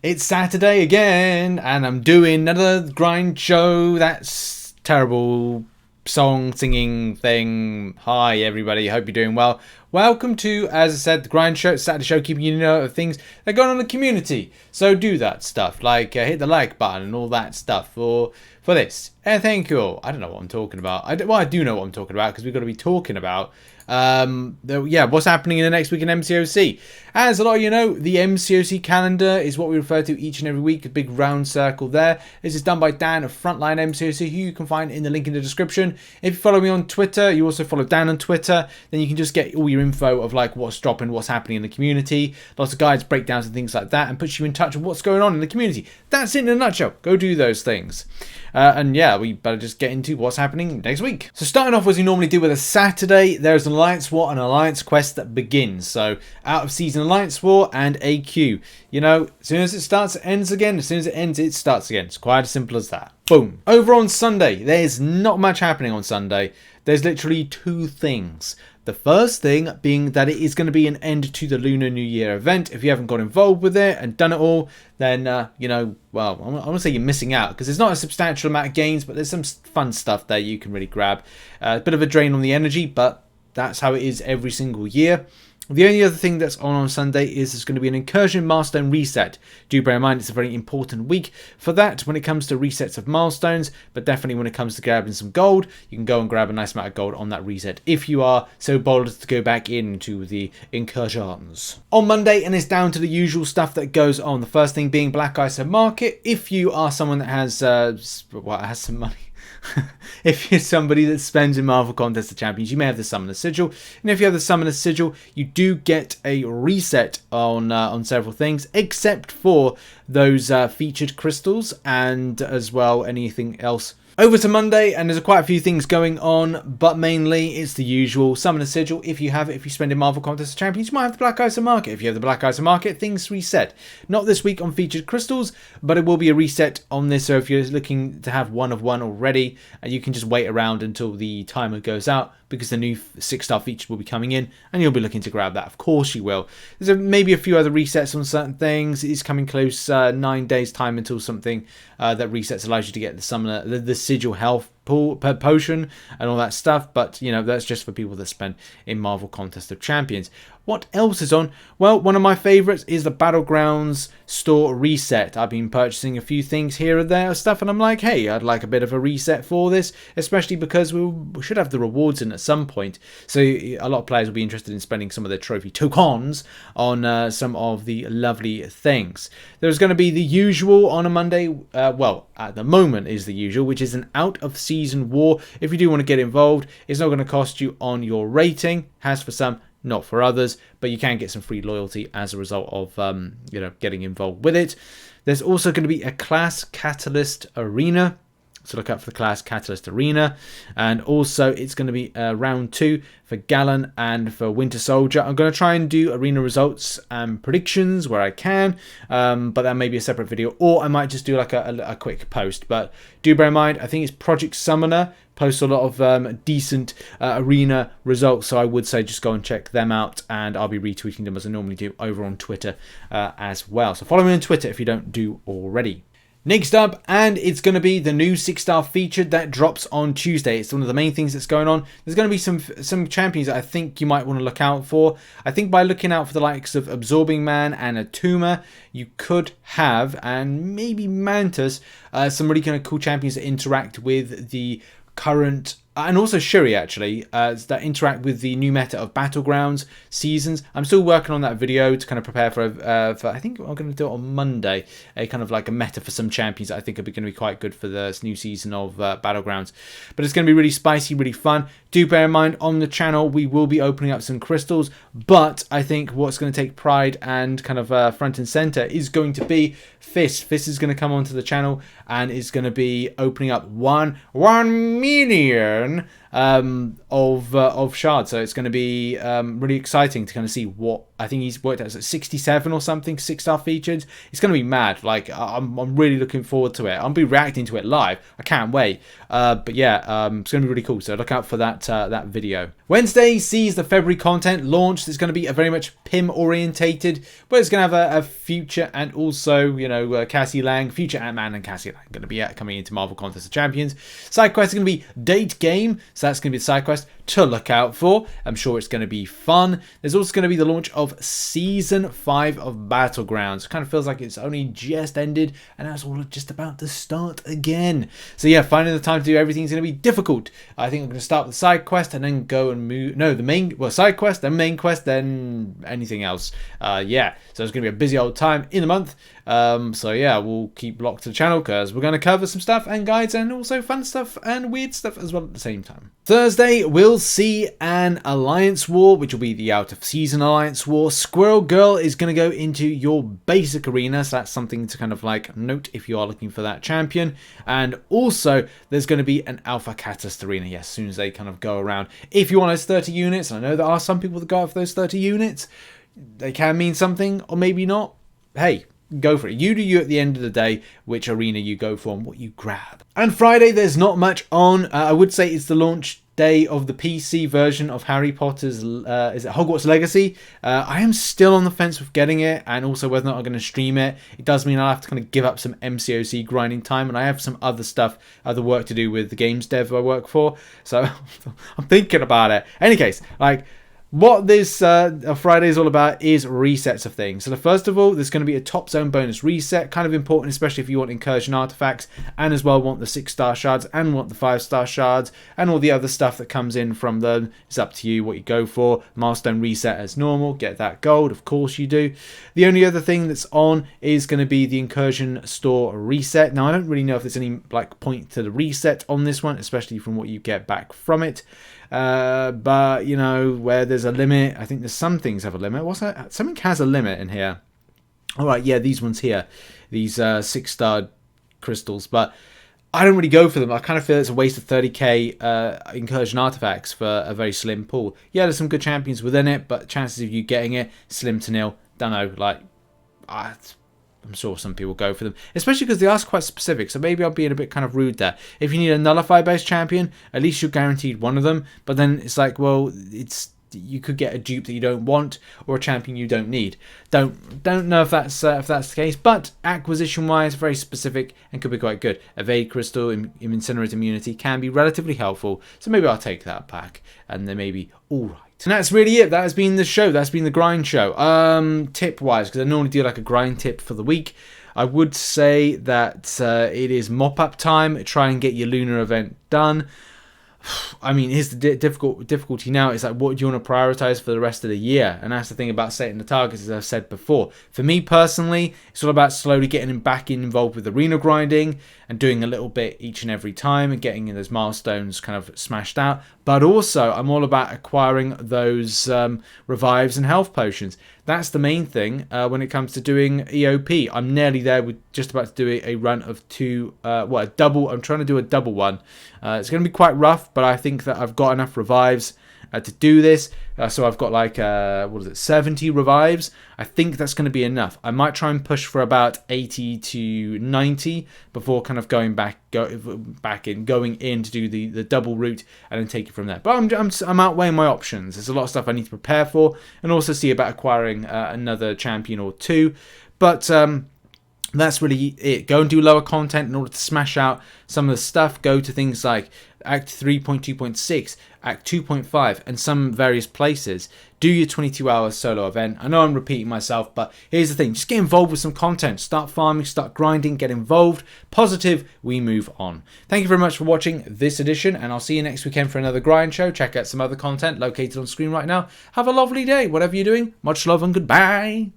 It's Saturday again, and I'm doing another grind show. That's terrible song singing thing. Hi everybody, hope you're doing well. Welcome to, as I said, the grind show. It's Saturday show, keeping you know of things that are going on in the community. So do that stuff, like hit the like button and all that stuff for this. And thank you all. I don't know what I'm talking about. I do know what I'm talking about because we've got to be talking about what's happening in the next week in MCOC. As a lot of you know, the MCOC calendar is what we refer to each and every week, a big round circle there. This is done by Dan of Frontline MCOC, who you can find in the link in the description. If you follow me on Twitter, you also follow Dan on Twitter, then you can just get all your info of like what's dropping, what's happening in the community, lots of guides, breakdowns and things like that, and puts you in touch with what's going on in the community. That's it in a nutshell. Go do those things. And yeah, we better just get into what's happening next week. So starting off as we normally do with a Saturday, there's an Alliance War and Alliance Quest that begins. So out of season Alliance War and AQ. You know, as soon as it starts, it ends again. As soon as it ends, it starts again. It's quite as simple as that. Boom. Over on Sunday, there's not much happening on Sunday. There's literally two things. The first thing being that it is going to be an end to the Lunar New Year event. If you haven't got involved with it and done it all, then, you know, well, I want to say you're missing out because there's not a substantial amount of gains, but there's some fun stuff there you can really grab. A bit of a drain on the energy, but that's how it is every single year. The only other thing that's on Sunday is there's going to be an Incursion milestone reset. Do bear in mind it's a very important week for that when it comes to resets of milestones, but definitely when it comes to grabbing some gold, you can go and grab a nice amount of gold on that reset if you are so bold as to go back into the Incursions. On Monday, and it's down to the usual stuff that goes on. The first thing being Black Ice Market. If you are someone that has some money, if you're somebody that spends in Marvel Contest of Champions, you may have the Summoner Sigil, and if you have the Summoner Sigil, you do get a reset on several things, except for those featured crystals and as well anything else. Over to Monday, and there's quite a few things going on, but mainly it's the usual Summoner Sigil. If you have it, if you spend in Marvel Contest of Champions, you might have the Black Ice Market. If you have the Black Ice Market, things reset. Not this week on featured crystals, but it will be a reset on this. So if you're looking to have one of one already, you can just wait around until the timer goes out, because the new 6-star feature will be coming in, and you'll be looking to grab that. Of course you will. There's maybe a few other resets on certain things. It is coming close, 9 days time until something that resets allows you to get the Summoner, the Sigil health potion and all that stuff, but you know, that's just for people that spend in Marvel Contest of Champions. What else is on? Well, one of my favorites is the Battlegrounds store reset. I've been purchasing a few things here and there stuff, and I'm like, hey, I'd like a bit of a reset for this, especially because we should have the rewards in at some point. So a lot of players will be interested in spending some of their trophy tokens on some of the lovely things. There's going to be the usual on a Monday. Well, at the moment is the usual, which is an out of season war. If you do want to get involved, it's not going to cost you on your rating. Has for some, not for others, but you can get some free loyalty as a result of you know, getting involved with it. There's also going to be a Class Catalyst Arena, so look out for the Class Catalyst Arena, and also it's going to be round 2 for Galan and for Winter Soldier. I'm going to try and do arena results and predictions where I can, but that may be a separate video, or I might just do like a quick post. But do bear in mind, I think it's Project Summoner posts a lot of decent arena results, so I would say just go and check them out, and I'll be retweeting them as I normally do over on Twitter as well. So follow me on Twitter if you don't do already. Next up, and it's going to be the new 6-star feature that drops on Tuesday. It's one of the main things that's going on. There's going to be some champions that I think you might want to look out for. I think by looking out for the likes of Absorbing Man and Atuma, you could have, and maybe Mantis, some really kind of cool champions that interact with the current, and also Shuri actually, that interact with the new meta of Battlegrounds seasons. I'm still working on that video to kind of prepare for I think I'm going to do it on Monday, a kind of like a meta for some champions that I think are going to be quite good for this new season of Battlegrounds. But it's going to be really spicy, really fun. Do bear in mind, on the channel we will be opening up some crystals, but I think what's going to take pride and kind of front and center is going to be Fist. Fist is going to come onto the channel and is going to be opening up 1 million of shards. So it's going to be really exciting to kind of see what I think he's worked out as 67 or something 6-star featured. It's going to be mad. Like I'm really looking forward to it. I'll be reacting to it live. I can't wait. But yeah, it's going to be really cool. So look out for that that video. Wednesday sees the February content launch. It's going to be a very much PIM orientated, but it's going to have a future and also, you know, Cassie Lang, future Ant-Man and Cassie Lang going to be coming into Marvel Contest of Champions. Side quest is going to be Date Game, so that's going to be the side quest to look out for. I'm sure it's going to be fun. There's also going to be the launch of Season 5 of Battlegrounds. It kind of feels like it's only just ended and that's all just about to start again. So yeah, finding the time to do everything is going to be difficult. I think I'm going to start with the side quest and then go and move, no, the main, well, side quest, then main quest, then anything else. Yeah, so it's going to be a busy old time in the month. So yeah, we'll keep locked to the channel because we're going to cover some stuff and guides and also fun stuff and weird stuff as well at the same time. Thursday, we'll see an Alliance War, which will be the out of season Alliance War. Squirrel Girl is going to go into your basic arena, so that's something to kind of like note if you are looking for that champion. And also, there's going to be an Alpha Catalyst arena, yes, as soon as they kind of go around. If you want those 30 units, I know there are some people that go after those 30 units, they can mean something or maybe not. Hey, go for it. You do you at the end of the day, which arena you go for and what you grab. And Friday, there's not much on. I would say it's the launch day of the PC version of Harry Potter's is it Hogwarts Legacy. I am still on the fence with getting it and also whether or not I'm going to stream it. It does mean I'll have to kind of give up some MCOC grinding time and I have some other stuff, other work to do with the games dev I work for. So I'm thinking about it. Any case, like, what this Friday is all about is resets of things. So first of all, there's going to be a top zone bonus reset, kind of important, especially if you want incursion artifacts and as well want the 6-star shards and want the 5-star shards and all the other stuff that comes in from them. It's up to you what you go for. Milestone reset as normal, get that gold, of course you do. The only other thing that's on is going to be the incursion store reset. Now I don't really know if there's any like point to the reset on this one, especially from what you get back from it. But you know, where there's a limit, I think there's some things have a limit. What's that? Something has a limit in here. All right, yeah, these ones here, these 6-star crystals, but I don't really go for them. I kind of feel it's a waste of 30k incursion artifacts for a very slim pool. Yeah, there's some good champions within it, but chances of you getting it slim to nil. Don't know, like I'm sure some people go for them, especially because they are quite specific, so maybe I'm being a bit kind of rude there. If you need a nullify based champion, at least you're guaranteed one of them, but then it's like, well, you could get a dupe that you don't want or a champion you don't need. Don't know if that's the case, but acquisition wise, very specific and could be quite good. Evade crystal, incinerate immunity can be relatively helpful, so maybe I'll take that back and then maybe all right. And that's really it. That has been the show. That's been the grind show. Tip wise, because I normally do like a grind tip for the week, I would say that it is mop up time. Try and get your Lunar event done. I mean, here's the difficulty now. It's like, what do you want to prioritize for the rest of the year? And that's the thing about setting the targets, as I've said before. For me personally, it's all about slowly getting back involved with arena grinding and doing a little bit each and every time and getting those milestones kind of smashed out. But also, I'm all about acquiring those revives and health potions. That's the main thing when it comes to doing EOP. I'm nearly there with just about to do a run of a double. I'm trying to do a double one. It's going to be quite rough, but I think that I've got enough revives to do this. So I've got like 70 revives. I think that's going to be enough. I might try and push for about 80 to 90 before kind of going going in to do the double route and then take it from there. But I'm outweighing my options. There's a lot of stuff I need to prepare for and also see about acquiring another champion or two. But that's really it. Go and do lower content in order to smash out some of the stuff. Go to things like Act 3.2.6, Act 2.5, and some various places. Do your 22-hour solo event. I know I'm repeating myself, but here's the thing. Just get involved with some content. Start farming, start grinding, get involved. Positive, we move on. Thank you very much for watching this edition, and I'll see you next weekend for another grind show. Check out some other content located on screen right now. Have a lovely day, whatever you're doing. Much love and goodbye.